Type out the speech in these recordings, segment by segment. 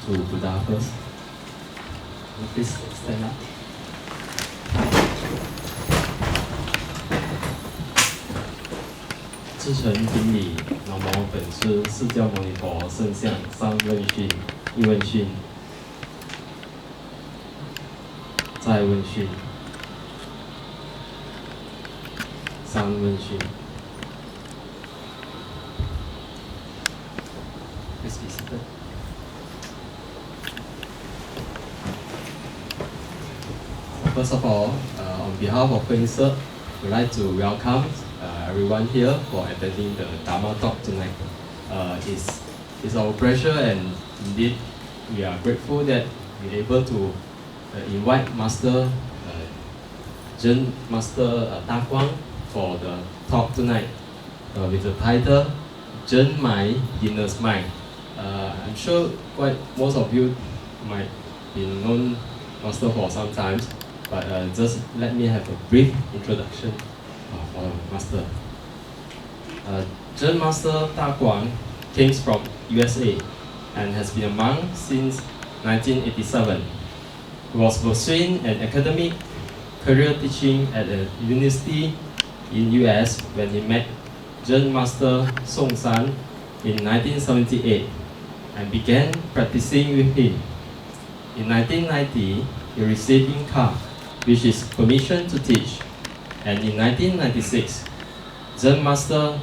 to Buddha first. Please stand up. 至诚顶礼，南无本师释迦牟尼佛圣像上问讯，一问讯，再问讯，三问讯。Please be seated. First of all, on behalf of Penang, we'd like to welcome everyone here for attending the Dharma talk tonight. It's our pleasure, and indeed we are grateful that we're able to invite Master Zen Master Dae Kwang for the talk tonight with the title Zen Mind, Beginner's Mind. I'm sure most of you might be known Master for some time, but just let me have a brief introduction for Master. Zen Master Dae Kwang came from USA and has been a monk since 1987. He was pursuing an academic career teaching at a university in US when he met Zen Master Song San in 1978 and began practicing with him. In 1990, he received Inka, which is permission to teach, and in 1996, Zen Master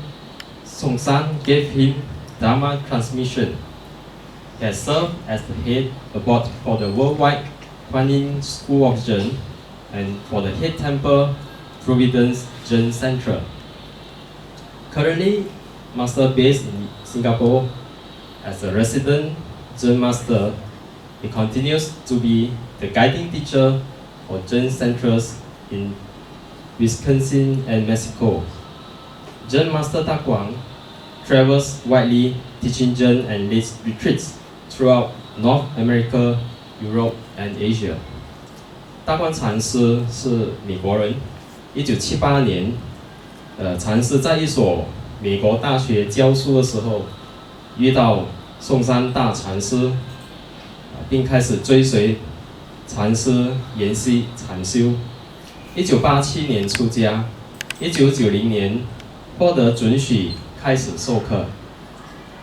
Song San gave him Dharma transmission. He has served as the head abbot for the worldwide Guanyin School of Zen and for the head temple Providence Zen Center. Currently, Master based in Singapore as a resident Zen Master, he continues to be the guiding teacher for Zen centers in Wisconsin and Mexico. Zen Master Dae Kwang travels widely teaching Zen and leads retreats throughout North America, Europe, and Asia. 大光禅师是美国人，1978年，禅师在一所美国大学教书的时候，遇到宋山大禅师，并开始追随禅师研习禅修。1987年出家，1990年获得准许开始授课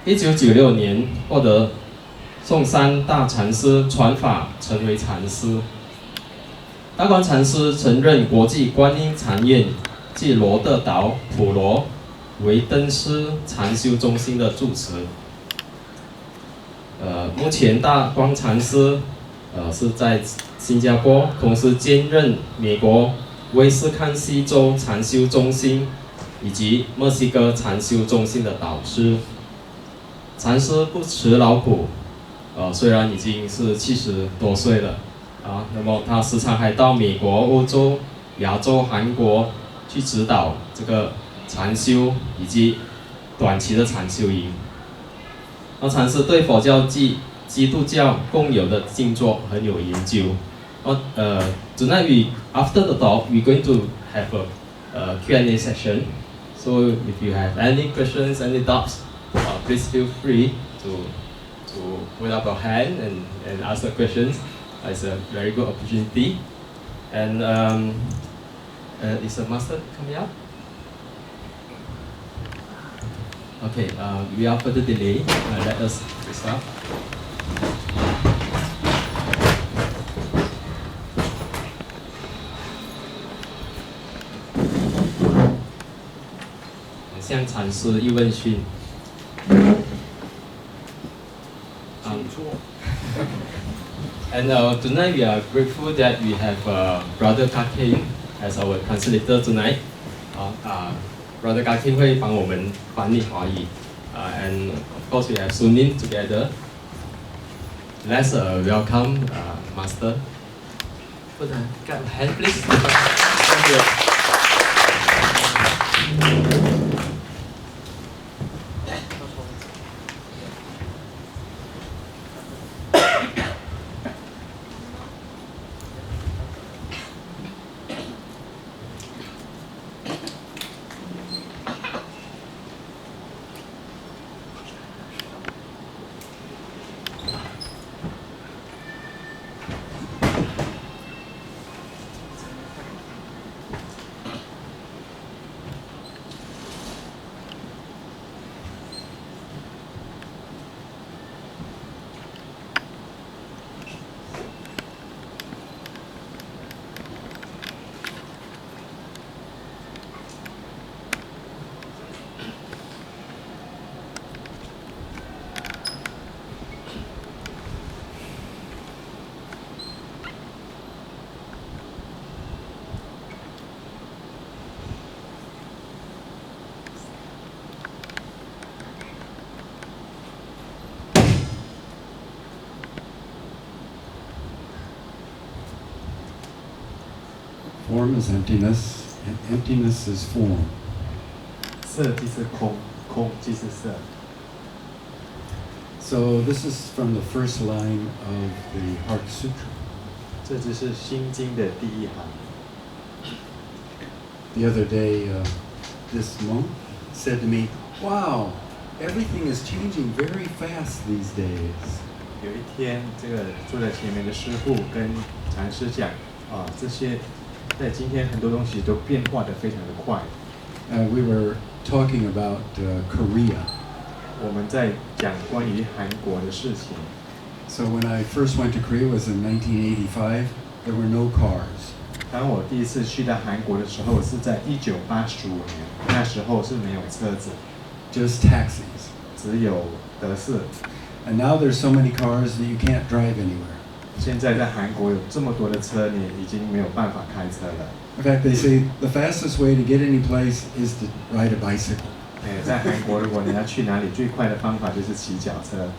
，1996年获得宋山大禅师传法，成为禅师。大光禅师曾任国际观音禅院暨罗德岛普罗维登斯禅修中心的住持。目前大光禅师是在新加坡，同时兼任美国威斯康西州禅修中心以及墨西哥禅修中心的导师。禅师不辞劳苦，虽然已经是70多岁了，那么他时常还到美国、欧洲、亚洲、韩国去指导这个禅修以及短期的禅修营。那禅师对佛教及基督教共有的静坐很有研究。Tonight after the talk, we're going to have a Q&A session. So if you have any questions, any doubts, please feel free to put up your hand and ask the questions. It's a very good opportunity. And is the master coming up? Okay, without further delay, let us start.向禅师一问讯。And tonight we are grateful that we have Brother Kaking as our translator tonight. Brother Kaking 会帮我们翻译华语。And of course we have Sunin together. Let's welcome Master. Put a hand please. Thank you. Form is emptiness, and emptiness is form. 色即是空，空即是色。So this is from the first line of the Heart Sutra. 这就是《心经》的第一行。The other day, this monk said to me, "Wow, everything is changing very fast these days." 有一天，这个坐在前面的师父跟禅师讲，这些在今天很多东西都变化得非常的快。We were talking about Korea. 我们在讲关于韩国的事情。So when I first went to Korea was in 1985. There were no cars. 当我第一次去到韩国的时候，是在1985年，那时候是没有车子， Just taxis. 只有德士。And now there's so many cars that you can't drive anywhere. 现在在韩国有这么多的车，你已经没有办法开车了。In fact, they say the fastest way to get any place is to ride a bicycle. 在韩国，如果你要去哪里，最快的方法就是骑脚车。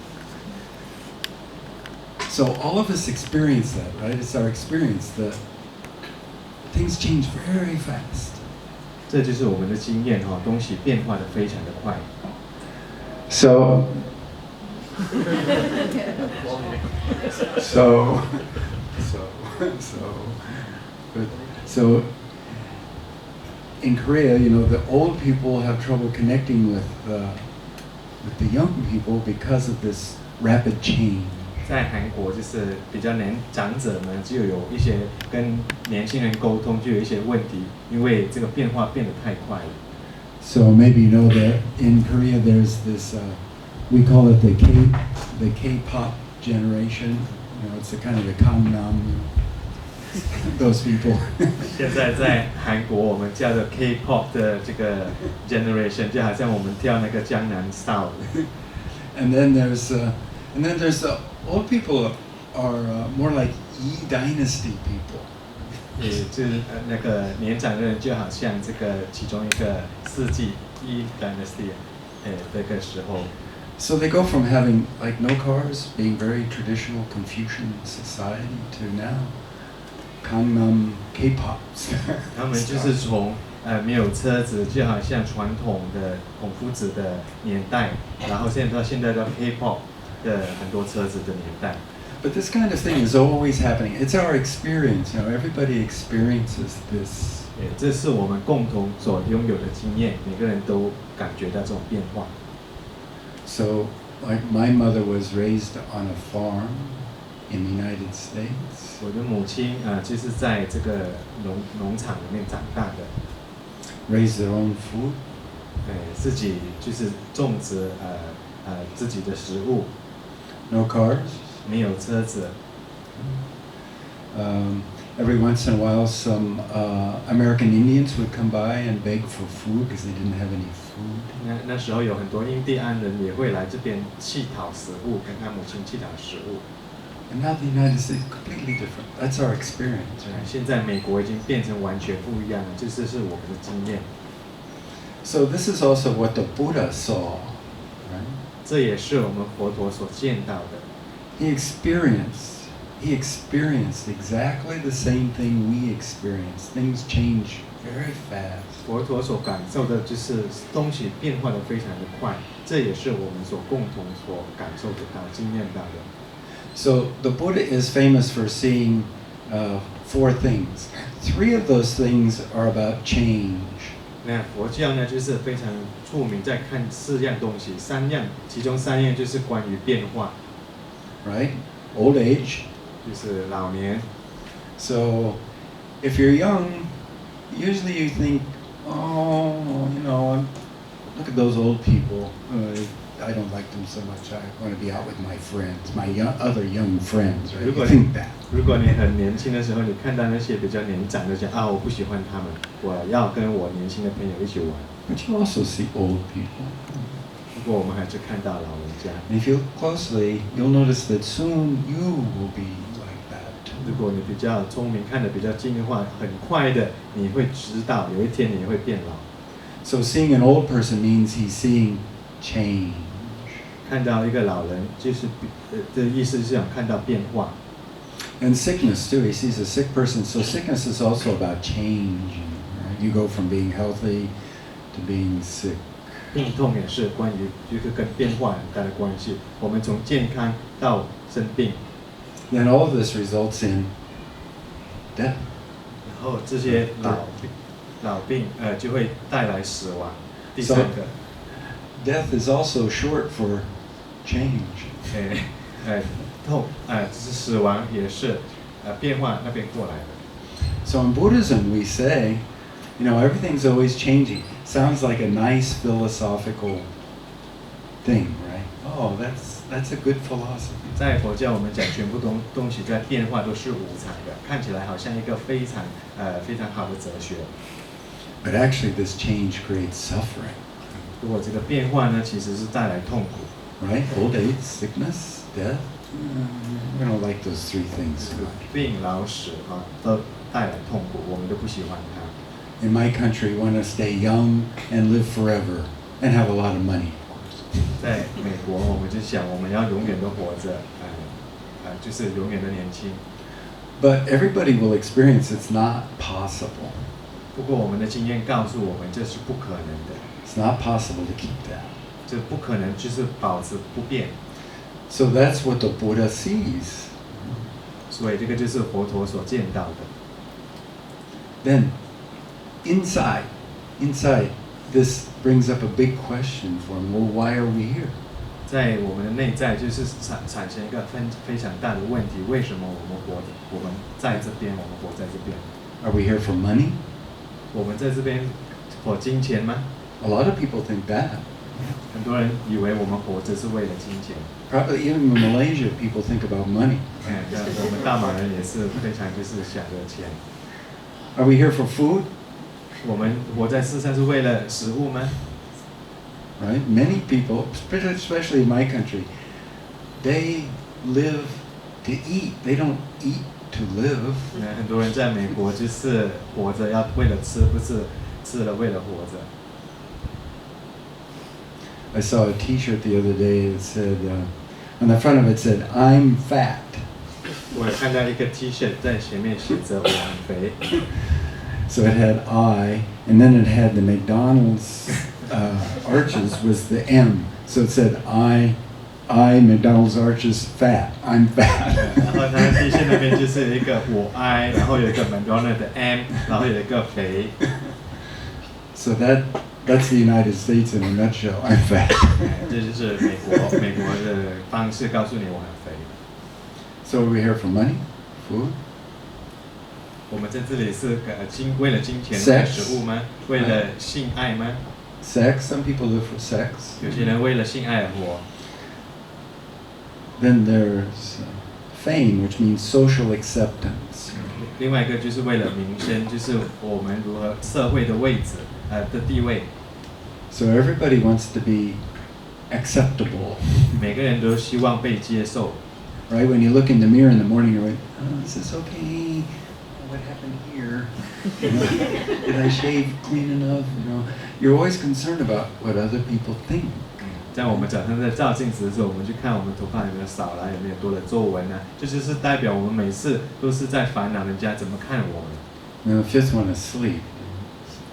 So all of us experience that, right? It's our experience that things change very fast. 这就是我们的经验哈，东西变化的非常的快。So in Korea, the old people have trouble connecting with the young people because of this rapid change. 在韩国就是比较长者们就有一些跟年轻人沟通就有一些问题，因为这个变化变得太快了。So maybe you know that in Korea there's this we call it the K-pop generation. It's a kind of the Gangnam, those people. 现在在韩国我们叫做 K-pop 的这个 generation， 就好像我们跳那个江南 style。And then there's the old people are more like Yi Dynasty people. 就是那个年长的人就好像这个其中一个世纪Yi Dynasty 这个时候。So they go from having like no cars, being very traditional Confucian society, to now Gangnam K-pops. 他们就是从没有车子，就好像传统的孔夫子的年代，然后现在到 K-pop 的很多车子的年代。But this kind of thing is always happening. It's our experience. Everybody experiences this. 这是我们共同所拥有的经验，每个人都感觉到这种变化。So, like my mother was raised on a farm in the United States. 我的母亲就是在这个农场里面长大的。Raised their own food. 自己就是种植自己的食物。No cars. 没有车子。Every once in a while, some American Indians would come by and beg for food because they didn't have any food. 那时候有很多印第安人也会来这边乞讨食物，跟他母亲乞讨食物。And now the United States is completely different. That's our experience. 现在美国已经变成完全不一样了，这是我们的经验。So this is also what the Buddha saw, right? 这也是我们佛陀所见到的。He experienced exactly the same thing we experience. Things change very fast. 佛陀所感受的就是东西变化得非常的快，这也是我们所共同所感受得到、经验到的。So the Buddha is famous for seeing 4 things. 3 of those things are about change. 那佛教呢，就是非常著名，在看4样东西，3样，其中3样就是关于变化。Right? Old age. 就是老年。So, if you're young, usually you think, look at those old people. I don't like them so much. I want to be out with my friends, my other young friends. Right? You think that. 如果你很年轻的时候，你看到那些比较年长的讲我不喜欢他们，我要跟我年轻的朋友一起玩。But you also see old people. 不过我们还是看到老人家。And if you look closely, you'll notice that soon you will be like that. 如果你比较聪明，看得比较近的话，很快的你会知道，有一天你会变老。So seeing an old person means he's seeing change. 看到一个老人，就是的意思是想看到变化。And sickness too. He sees a sick person. So sickness is also about change. Right? You go from being healthy to being sick. 病痛也是关于就是跟变化很大的关系。我们从健康到生病， Then all of this results in death. 然后这些老病就会带来死亡。第三个， Death is also short for change. 就是死亡也是变化那边过来的。 So in Buddhism we say, you know, everything's always changing. Sounds like a nice philosophical thing, right? Oh, that's a good philosophy. 在佛教，我们讲全部东西在变化都是无常的，看起来好像一个非常好的哲学。 But actually this change creates suffering. 如果这个变化呢，其实是带来痛苦。 Right? Old age, sickness, death. We don't like those three things so much. 病、老、死都带来痛苦，我们都不喜欢它。 In my country, we want to stay young and live forever and have a lot of money, of course. 在美国，我们就想我们要永远都活着，就是永远的年轻。 But everybody will experience it's not possible. 不过我们的经验告诉我们，这是不可能的， It's not possible to keep that. 这不可能就是保持不变。 So that's what the Buddha sees. 所以这个就是佛陀所见到的。 Then, inside, this brings up a big question for him. Well, why are we here? 在我们的内在，就是产生一个非常大的问题：为什么我们在这边，我们活在这边？ Are we here for money? 我们在这边for金钱吗？ A lot of people think that. 很多人以为我们活着是为了金钱。 Probably even in Malaysia, people think about money. 我们大马人也是非常就是想着钱。 Are we here for food? 我们活在世上是为了食物吗？ Right? Many people, especially in my country, they live to eat. They don't eat to live. 很多人在美国就是活着要为了吃，不是吃了为了活着。 I saw a T-shirt the other day that said, on the front of it said, "I'm fat." 我有看到一个 T 恤在前面写着我很肥， So it had I, and then it had the McDonald's arches was the M. So it said I McDonald's arches fat. I'm fat. 然后它的 T 恤那边就是一个我 I， 然后有一个 McDonald 的 M， 然后有一个肥。So that's the United States in a nutshell. I'm fat. 这就是美国的方式告诉你我很肥。 So are we here for money, food? 我们在这里是为了金钱、 Sex 食物吗？为了性爱吗？ Sex. Some people live for sex. 有些人为了性爱而活。 Then there's fame, which means social acceptance. 另外一个就是为了名声，就是我们如何社会的位置的地位。 So everybody wants to be acceptable. 每个人都希望被接受。 Right? When you look in the mirror in the morning, you're like, oh, is this okay? What happened here? You know, did I shave clean enough? You know, you're always concerned about what other people think. 在我们早上在照镜子的时候，我们去看我们头发有没有少了，有没有多的皱纹啊？这就是代表我们每次都是在烦恼人家怎么看我们。 And the fifth one is sleep.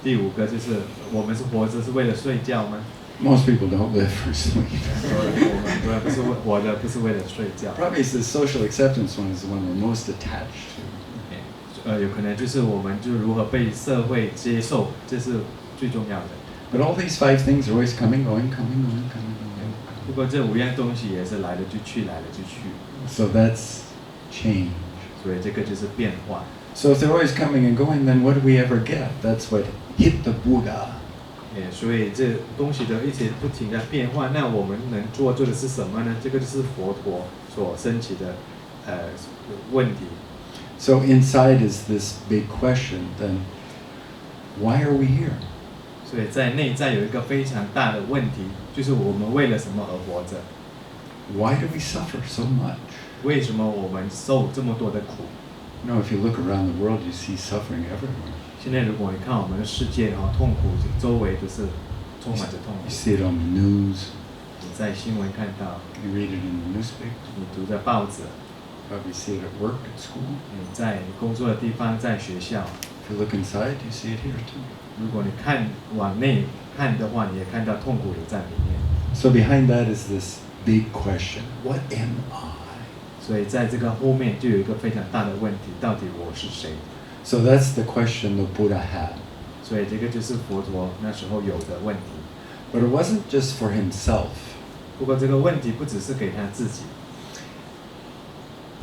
第五个就是我们是活着是为了睡觉吗？ Most people don't live for sleep. 我们不是活着不是为了睡觉。 Probably the social acceptance one is the one we're most attached to. 有可能就是我们就如何被社会接受，这是最重要的。 But all these five things are always coming, going, coming, going, coming, going. 不过这五样东西也是来了就去，来了就去， So that's change. 所以这个就是变化。 So if they're always coming and going, then what do we ever get? That's what hit the Buddha. 所以这东西都一直不停的变化，那我们能做的是什么呢？这个就是佛陀所升起的问题。 So inside is this big question, then why are we here? 所以在内在有一个非常大的问题，就是我们为了什么而活着？ Why do we suffer so much? 为什么我们受这么多的苦？ You know, if you look around the world, you see suffering everywhere. 现在如果你看我们的世界痛苦周围都是充满着痛 You 苦。 see it on the news, 你在新闻看到， you read it in the newspaper. 你读的报纸， Probably see it at work, at school. 你在工作的地方，在学校。If you look inside, you see it here too. 如果你往内看的话，你也看到痛苦也在里面。So behind that is this big question: What am I? 所以在这个后面就有一个非常大的问题，到底我是谁？ So that's the question the Buddha had. 所以这个就是佛陀那时候有的问题。But it wasn't just for himself. 不过这个问题不只是给他自己。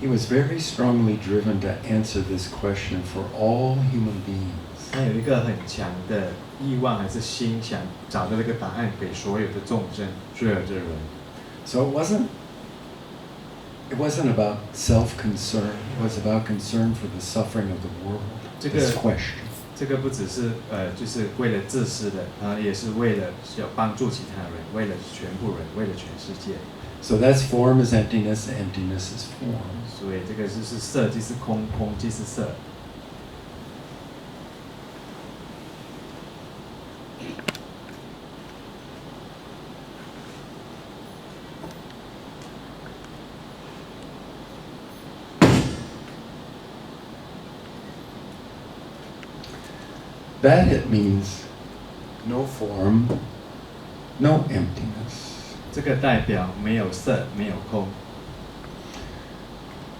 He was very strongly driven to answer this question for all human beings. 他有一个很强的欲望还是心，想找到这个答案给所有的众生，所有的人。So it wasn't about self-concern. It was about concern for the suffering of the world. This question. 这个不只是就是为了自私的，也是为了要帮助其他人，为了全部人，为了全世界。So that's form is emptiness. Emptiness is form. 所以这个就是色即是空，空即是色。That it means no form, no emptiness. 这个代表没有色，没有空。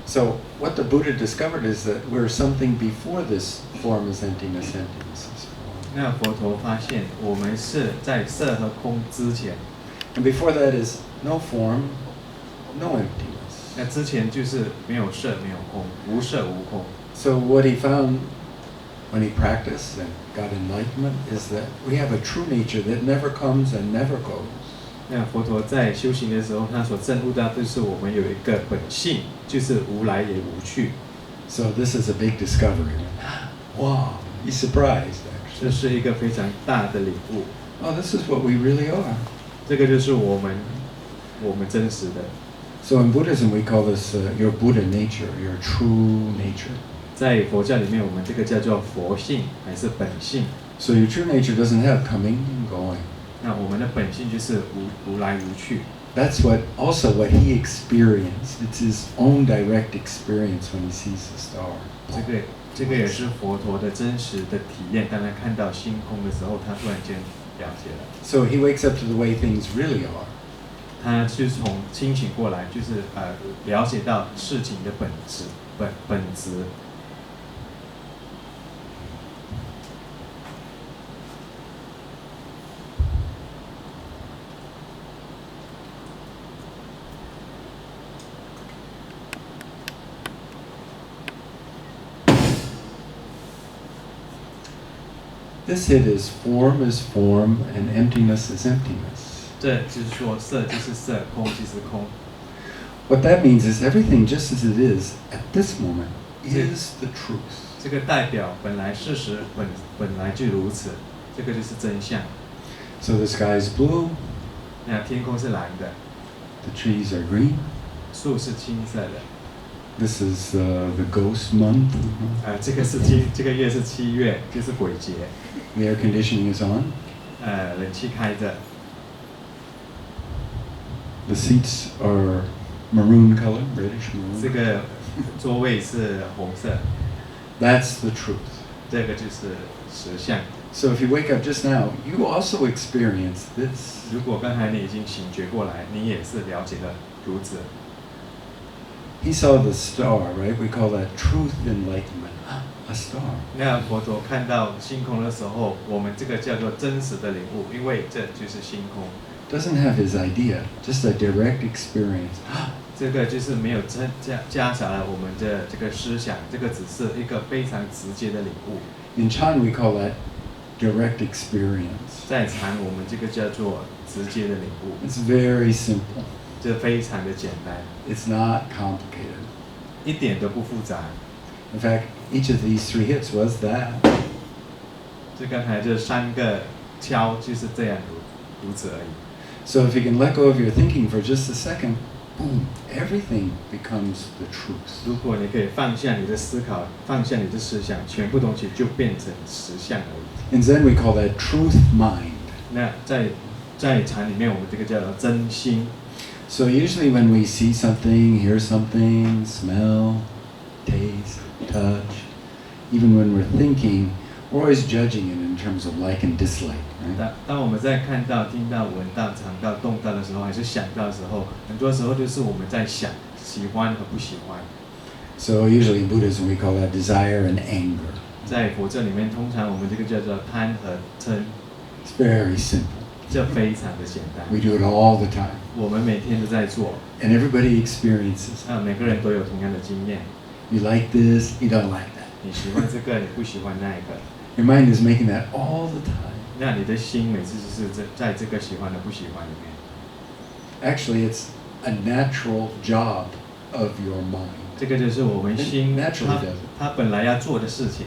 So what the Buddha discovered is that we're something before this form is emptiness, emptiness is form. 那佛陀发现，我们是在色和空之前， And before that is no form, no emptiness. 那之前就是没有色，没有空，无色无空。So what he found when he practiced and got enlightenment is that we have a true nature that never comes and never goes. 那佛陀在修行的时候，他所证悟到就是我们有一个本性，就是无来也无去。So this is a big discovery. Wow, he's surprised 这 actually. 是一个非常大的领悟。 Oh, this is what we really are. 这个就是我们真实的。So in Buddhism we call this your Buddha nature, your true nature. 在佛教里面，我们这个叫做佛性还是本性。 So your true nature doesn't have coming and going. 那我们的本性就是无来无去。 That's what he experienced. It's his own direct experience when he sees the star. 这个也是佛陀的真实的体验。当他看到星空的时候，他突然间了解了。 So he wakes up to the way things really are. 他是从清醒过来，就是了解到事情的本质。 This hit is form and emptiness is emptiness. 这就是说，色就是色，空即是空。 What that means is everything just as it is at this moment is the truth. 这个代表本来事实本来就如此，这个就是真相。 So the sky is blue, 那天空是蓝的， the trees are green. 树是青色的。 This is the ghost month. 这个月是7月，就是鬼节。 The air conditioning is on. 冷气开着。 The seats are maroon color, reddish maroon. 这个座位是红色， That's the truth. 这个就是实相。 So if you wake up just now, you also experience this. 如果刚才你已经醒觉过来，你也是了解了如此。 He saw the star, right? We call that truth enlightenment. A star. 那佛陀看到星空的时候，我们这个叫做真实的领悟，因为这就是星空。 Doesn't have his idea, just a direct experience. 这个就是没有加杂了我们的这个思想，这个只是一个非常直接的领悟。 In Chan, we call that direct experience. 在禅，我们这个叫做直接的领悟， It's very simple. 这非常的简单， It's not complicated. 一点都不复杂。 In fact, each of these 3 hits was that. 这刚才这3个敲就是这样如此而已。 So if you can let go of your thinking for just a second, boom, everything becomes the truth. 如果你可以放下你的思考，放下你的思想，全部东西就变成实相而已。 In Zen, we call that truth mind. 那在禅里面，我们这个叫做真心。 So usually when we see something, hear something, smell even when we're thinking, we're always judging it in terms of like and dislike. Right? 当我们在看到、听到、闻到、尝到、动到的时候，还是想到的时候，很多时候就是我们在想喜欢和不喜欢。So usually in Buddhism we call that desire and anger. 在佛教里面，通常我们这个叫做贪和嗔。It's very simple. 这非常的简单。We do it all the time. 我们每天都在做。And everybody experiences. 每个人都有同样的经验。You like this, you don't like that. 你喜欢这个，你不喜欢那一个。Your mind is making that all the time. 那你的心每次就是在这个喜欢的不喜欢里面。Actually, it's a natural job of your mind. 这个就是我们心它本来要做的事情。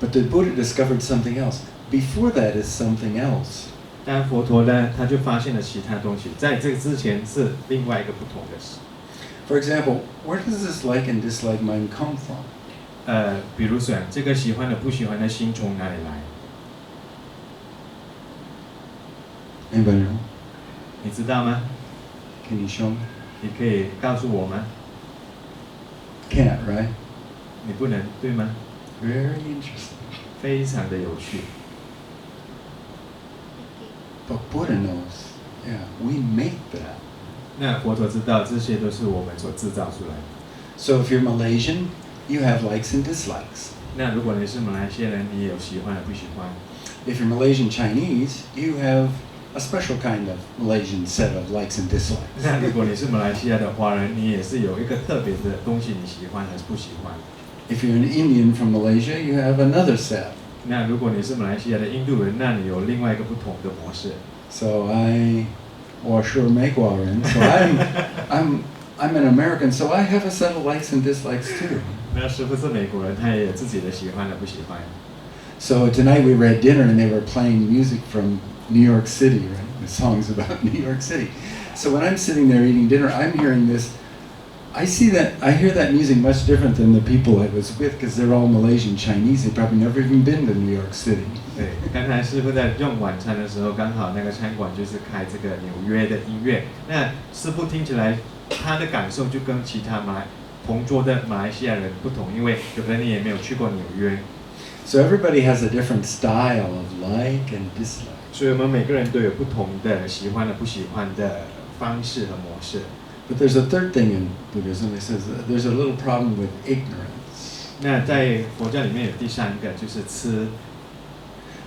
But the Buddha discovered something else. Before that is something else. 但佛陀呢，他就发现了其他东西，在这个之前是另外一个不同的事。For example, where does this like and dislike mind come from? 比如说这个喜欢的、不喜欢的心从哪里来 Anybody know? 你知道吗？ Can you show me? 你可以告诉我吗？ Can't, right? 你不能，对吗？ Very interesting. 非常的有趣。But Buddha knows, yeah, we make that. 那佛陀知道这些都是我们所制造出来的。So if you're Malaysian, you have likes and dislikes. 那如果你是马来西亚人，你也有喜欢和不喜欢。If you're Malaysian Chinese, you have a special kind of Malaysian set of likes and dislikes. 那如果你是马来西亚的华人，你也是有一个特别的东西，你喜欢还是不喜欢？ If you're an Indian from Malaysia, you have another set. 那如果你是马来西亚的印度人，那你有另外一个不同的模式。So or sure Megwaran. So I'm an American, so I have a set of likes and dislikes too. 那是不是美国人，他也有自己的喜欢和不喜欢？ So tonight we were at dinner and they were playing music from New York City, right? The songs about New York City. So when I'm sitting there eating dinner, I'm hearing this. I hear that music much different than the people I was with because they're all Malaysian Chinese. They've probably never even been to New York City. 对，刚才师傅在用晚餐的时候，刚好那个餐馆就是开这个纽约的音乐。那师傅听起来，他的感受就跟其他同桌的马来西亚人不同，因为有的人也没有去过纽约。So everybody has a different style of like and dislike. 所以我们每个人都有不同的喜欢的、不喜欢的方式和模式。But there's a third thing in Buddhism. It says there's a little problem with ignorance. 那在佛教里面有第三个，就是痴。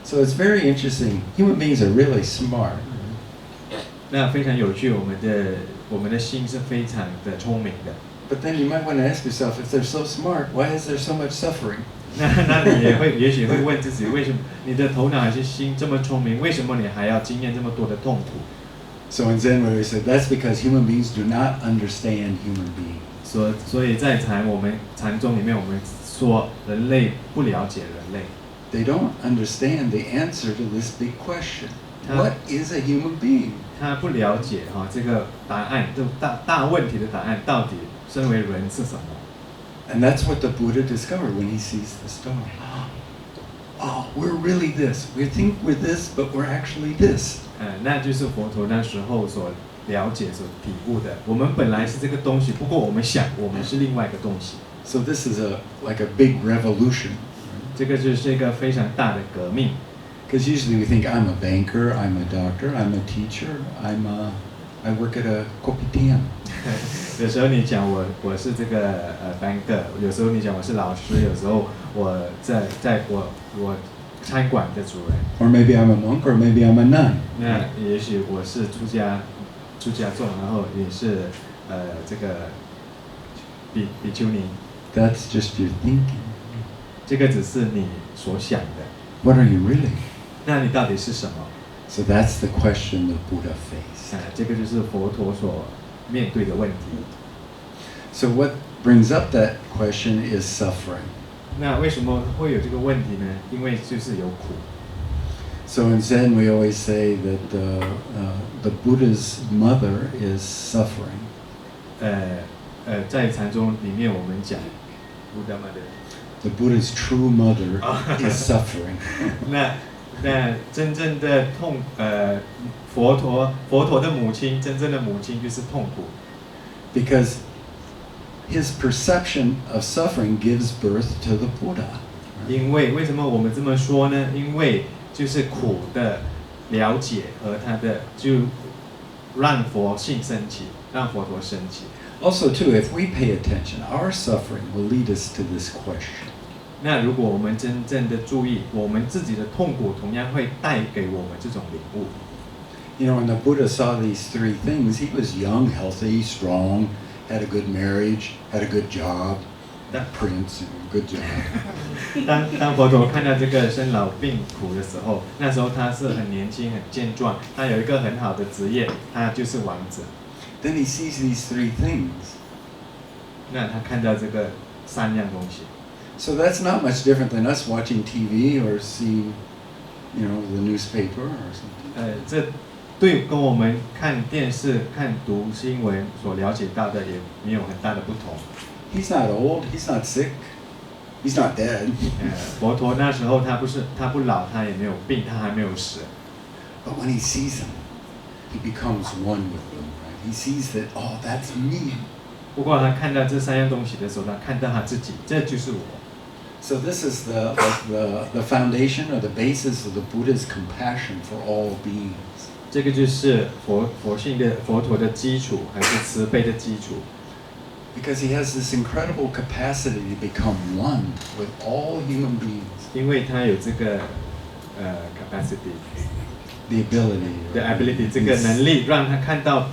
So it's very interesting. Human beings are really smart. 那非常有趣，我们的心是非常的聪明的。But then you might want to ask yourself, if they're so smart, why is there so much suffering? 那你也许会问自己，为什么你的头脑还是心这么聪明，为什么你还要经验这么多的痛苦？ So in Zen, we said that's because human beings do not understand human beings. 所以在我们禅宗里面，我们说人类不了解人类。They don't understand the answer to this big question. What is a human being? 他不了解这个答案，这大问题的答案到底身为人是什么？ And that's what the Buddha discovered when he sees the star. Oh, we're really this. We think we're this, but we're actually this. 那就是佛陀那时候所了解、所体悟的。我们本来是这个东西，不过我们想我们是另外一个东西。So this is like a big revolution. 这个就是一个非常大的革命。Because usually we think I'm a banker, I'm a doctor, I'm a teacher, I work at a kopitiam. 有时候你讲我是这个banker，有时候你讲我是老师，有时候我我餐馆的主人。Or maybe I'm a monk, or maybe I'm a nun. 那也许我是出家众，然后也是这个比丘尼。That's just your thinking. 这个只是你所想的。What are you really? 那你到底是什么？ So that's the question that Buddha faced. 这个就是佛陀所面对的问题。So what brings up that question is suffering. 那为什么会有这个问题呢？因为就是有苦。So in Zen we always say that the Buddha's mother is suffering. 在禅宗里面我们讲 The Buddha's true mother is suffering. 那真正的佛陀的母亲，真正的母亲就是痛苦。Because his perception of suffering gives birth to the Buddha. 因为为什么我们这么说呢？因为就是苦的了解和他的就让佛性升起，让佛陀升起。Also, too, if we pay attention, our suffering will lead us to this question. 那如果我们真正的注意，我们自己的痛苦同样会带给我们这种领悟。You know, when the Buddha saw these three things, he was young, healthy, strong, had a good marriage, had a good job, that prince, good job. 当佛陀看到这个生老病苦的时候，那时候他是很年轻、很健壮，他有一个很好的职业，他就是王子。Then he sees these three things. 那他看到这个三样东西。So that's not much different than us watching TV or seeing, you know, the newspaper or something. 这对跟我们看电视、读新闻所了解到的也没有很大的不同。He's not old, he's not sick, he's not dead. 佛陀那时候他不老，他也没有病，他还没有死。But when he sees them, he becomes one with them, right? He sees that, oh, that's me. 不过他看到这三样东西的时候，他看到他自己，这就是我。So this is the foundation or the basis of the Buddha's compassion for all beings. 这个就是佛性的佛陀的基础，还是慈悲的基础。Because he has this incredible capacity to become one with all human beings. 因为他有这个capacity， The ability. the ability 这个能力，让他看到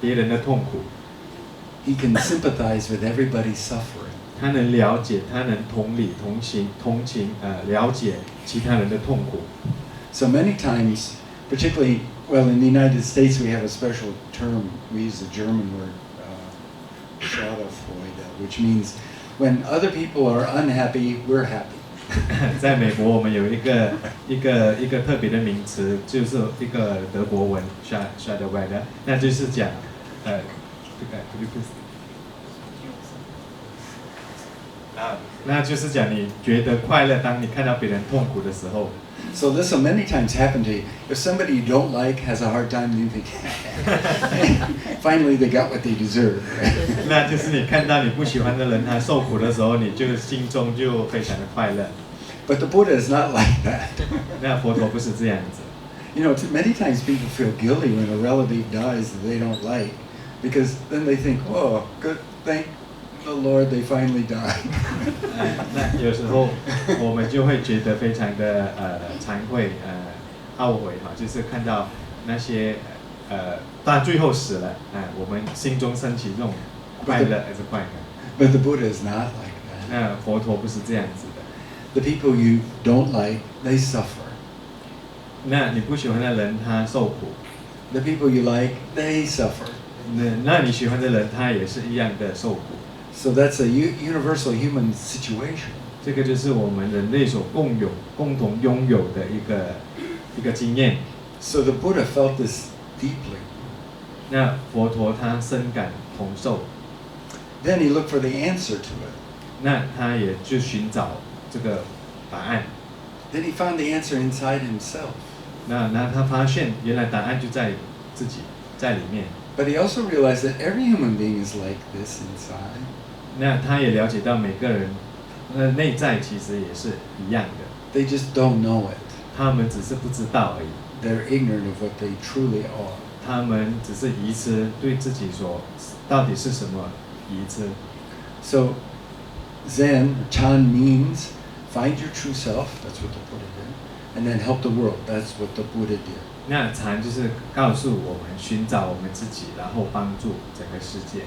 别人的痛苦。He can sympathize with everybody's suffering. 他能了解，他能同理、同情，了解其他人的痛苦。So many times, particularly, well, in the United States, we have a special term. We use the German word, Schadenfreude, which means when other people are unhappy, we're happy. 在美国，我们有一个特别的名词，就是一个德国文 Schadenfreude， 那就是讲那就是讲你觉得快乐，当你看到别人痛苦的时候。So this will many times happen to you. If somebody you don't like has a hard time, you think, finally they got what they deserve. 那就是你看到你不喜欢的人他受苦的时候，你就心中就非常的快乐。But the Buddha is not like that. 那佛陀不是这样子。You know, many times people feel guilty when a relative dies that they don't like, because then they think, oh, good, thank the Lord, they finally died. 那有时候我们就会觉得非常的惭愧懊悔哈，就是看到那些到最后死了我们心中升起这种快乐还是快感。But the Buddha is not like that. 那佛陀不是这样子的。The people you don't like, they suffer. 那你不喜欢的人他受苦。The people you like, they suffer. 那你喜欢的人他也是一样的受苦。So that's a universal human situation. 这个就是我们人类所共同拥有的一个经验。So the Buddha felt this deeply. 那佛陀他深感同受。Then he looked for the answer to it. 那他也就寻找这个答案。Then he found the answer inside himself. 那他发现原来答案就在自己在里面。But he also realized that every human being is like this inside. 那他也了解到每个人内在其实也是一样的。They just don't know it. 他们只是不知道而已。They're ignorant of what they truly are. 他们只是愚痴，对自己所到底是什么愚痴。So Zen, Chan means find your true self. That's what the Buddha did. And then help the world. That's what the Buddha did. 那禅就是告诉我们寻找我们自己，然后帮助整个世界。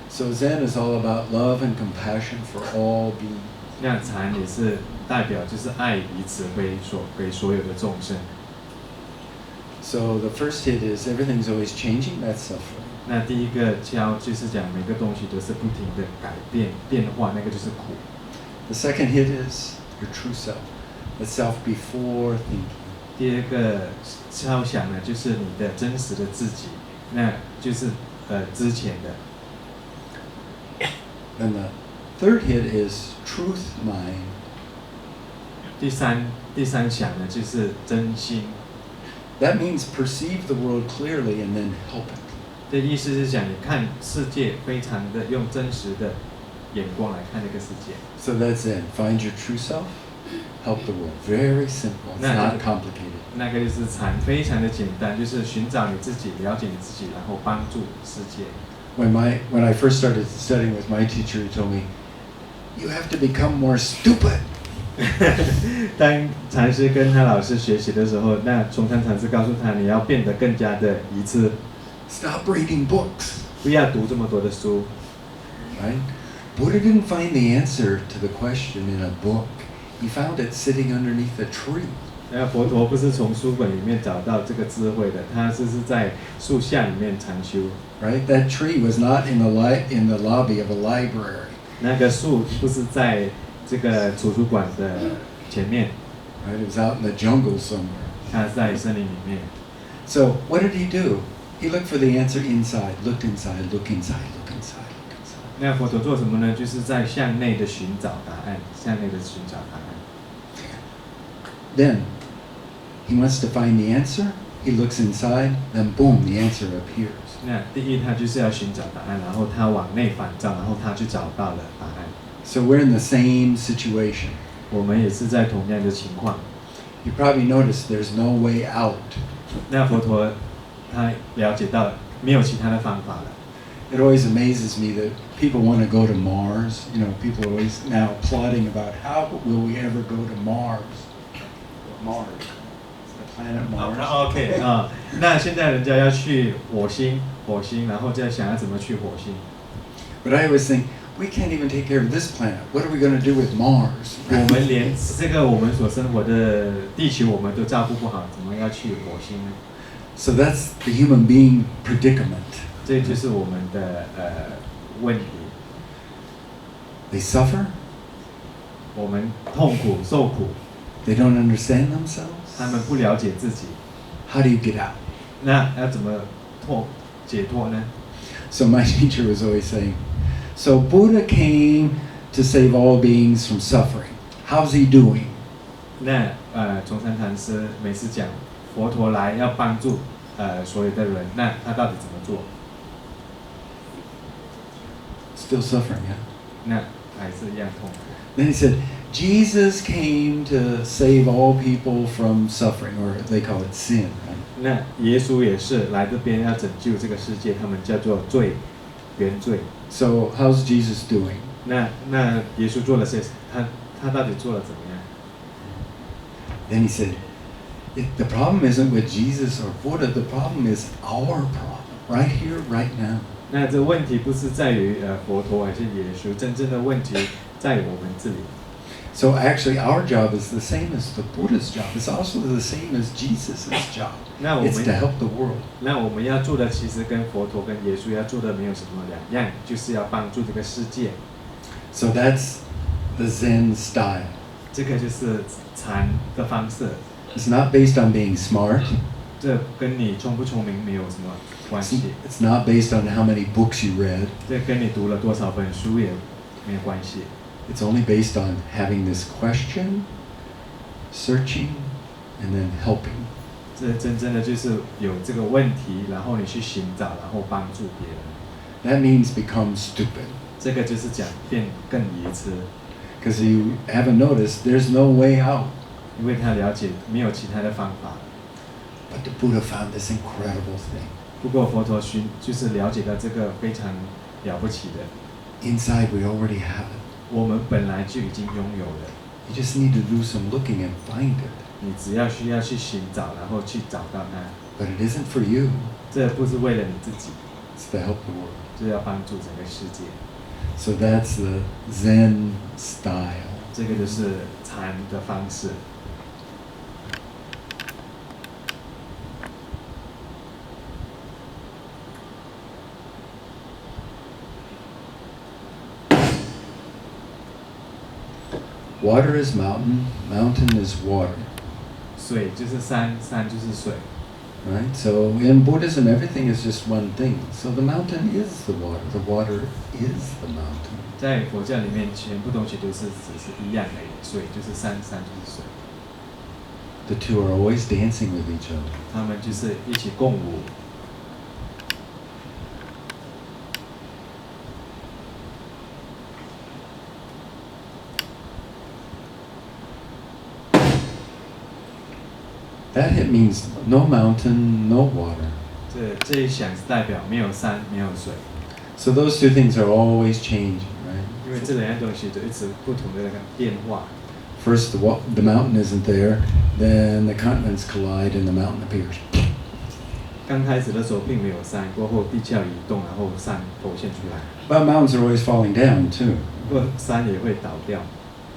So Zen is all about love and compassion for all beings. 那禅也是代表就是爱与慈悲给所有的众生。So the first hit is everything's always changing. That's suffering. 那第一个教就是讲每个东西都是不停的改变变化，那个就是苦。The second hit is your true self. The self before thinking. 第二个敲响呢，就是你的真实的自己，那就是之前的。And the third hit is truth mind. 第三响呢，就是真心。That means perceive the world clearly and then help it. 的意思是讲，你看世界非常的用真实的眼光来看这个世界。So that's it. Find your true self, help the world. Very simple. It's not complicated. 那个就是禅，非常的简单，就是寻找你自己，了解你自己，然后帮助世界。When I first started studying with my teacher, he told me, "You have to become more stupid." 当禅师跟他老师学习的时候，那崇山禅师告诉他，你要变得更加的愚痴。Stop reading books. 不要读这么多的书。Right? Buddha didn't find the answer to the question in a book. He found it sitting underneath a tree. 那佛陀不是从书本里面找到这个智慧的，他是在树下里面禅修。Right? That tree was not in the lobby of a library. 那个树不是在这个图书馆的前面。Right? It was out in the jungle somewhere. 他在森林里面。So what did he do? He looked for the answer inside. Looked inside. Look inside. Look inside. Look inside. 那佛陀做什么呢？就是在向内的寻找答案，向内的寻找答案。Then he wants to find the answer. He looks inside. Then boom, the answer appears. 那第一，他就是要寻找答案，然后他往内反照，然后他去找到了答案。So we're in the same situation. 我们也是在同样的情况。You probably noticed there's no way out. 那佛陀他了解到没有其他的方法了。It always amazes me that people want to go to Mars. You know, people are always now plotting about how will we ever go to Mars. Mars, the planet Mars. OK 啊，那现在人家要去火星，然后再想要怎么去火星。But I always think we can't even take care of this planet. What are we going to do with Mars? 我们连这个我们所生活的地球我们都照顾不好，怎么要去火星呢？ So that's the human being predicament. 这就是我们的问题。They suffer. 我们痛苦受苦。They don't understand themselves. 他们不了解自己。How do you get out? 那要怎么解脱呢？ So my teacher was always saying, so Buddha came to save all beings from suffering. How's he doing? 那崇山禅师每次讲佛陀来要帮助所有的人，那他到底怎么做？ Still suffering, yeah? 那还是一样痛苦。 Then he said, Jesus came to save all people from suffering, or they call it sin. Right? 那耶稣也是来这边要拯救这个世界，他们叫做罪，原罪。So how's Jesus doing? 那耶稣做了些，他到底做了怎么样？ Then he said, the problem isn't with Jesus or Buddha. The problem is our problem, right here, right now. 那这问题不是在于佛陀还是耶稣，真正的问题在我们这里。 So actually, our job is the same as the Buddha's job. It's also the same as Jesus' job. It's to help the world. 那我们要做的其实跟佛陀跟耶稣要做的没有什么两样，就是要帮助这个世界。So that's the Zen style. 这个就是禅的方式。 It's not based on being smart. 这跟你聪不聪明没有什么关系。It's not based on how many books you read. 这跟你读了多少本书也没有关系。 It's only based on having this question, searching, and then helping. 这真正的就是有这个问题，然后你去寻找，然后帮助别人。 That means become stupid. 这个就是讲变更愚痴。 Because you haven't noticed, there's no way out. 因为他了解没有其他的方法。 But the Buddha found this incredible thing. 不过佛陀就是了解到这个非常了不起的。 Inside we already have it. 我们本来就已经拥有了。 You just need to do some looking and find it. 你只要需要去寻找，然后去找到它。 But it isn't for you. 这不是为了你自己， It's to help the world. 是要帮助整个世界。 So that's the Zen style. 这个就是禅的方式。 Water is mountain, mountain is water. 水就是山，山就是水。 Right? So in Buddhism, everything is just one thing. So the mountain is the water is the mountain. 在佛教里面，全部东西都是只是一样的，水就是山，山就是水。 The two are always dancing with each other. 他们就是一起共舞。That hit means no mountain, no water. 这一想是代表没有山没有水， So those two things are always changing, right? 因为这两样东西就一直不同的变化。 First, the mountain isn't there, then the continents collide and the mountain appears. 刚开始的时候并没有山，过后地壳移动，然后山浮现出来。 But mountains are always falling down too. 不过山也会倒掉。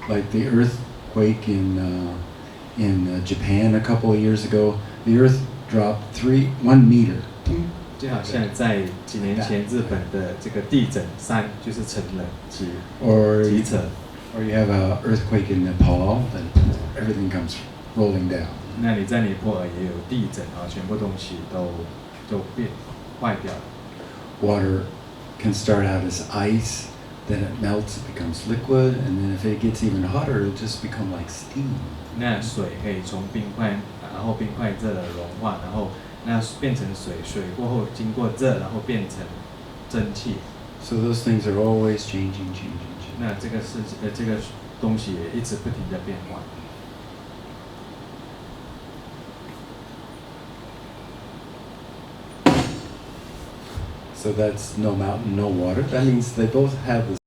Like the earthquake in Japan a couple of years ago, the earth dropped 1 meter. 就好像在几年前日本的这个地震，山就是沉了几 Or 层。 or you have an earthquake in Nepal, then everything comes rolling down. 那你在尼泊尔也有地震啊，全部东西都变坏掉了。 Water can start out as ice, then it melts, it becomes liquid, and then if it gets even hotter, it'll just become like steam. 那水可以从冰块，然后冰块热了融化，然后那变成水，水过后经过热，然后变成蒸汽。 So those things are always changing. 那这个东西也一直不停的变化。 So that's no mountain, no water. That means they both have the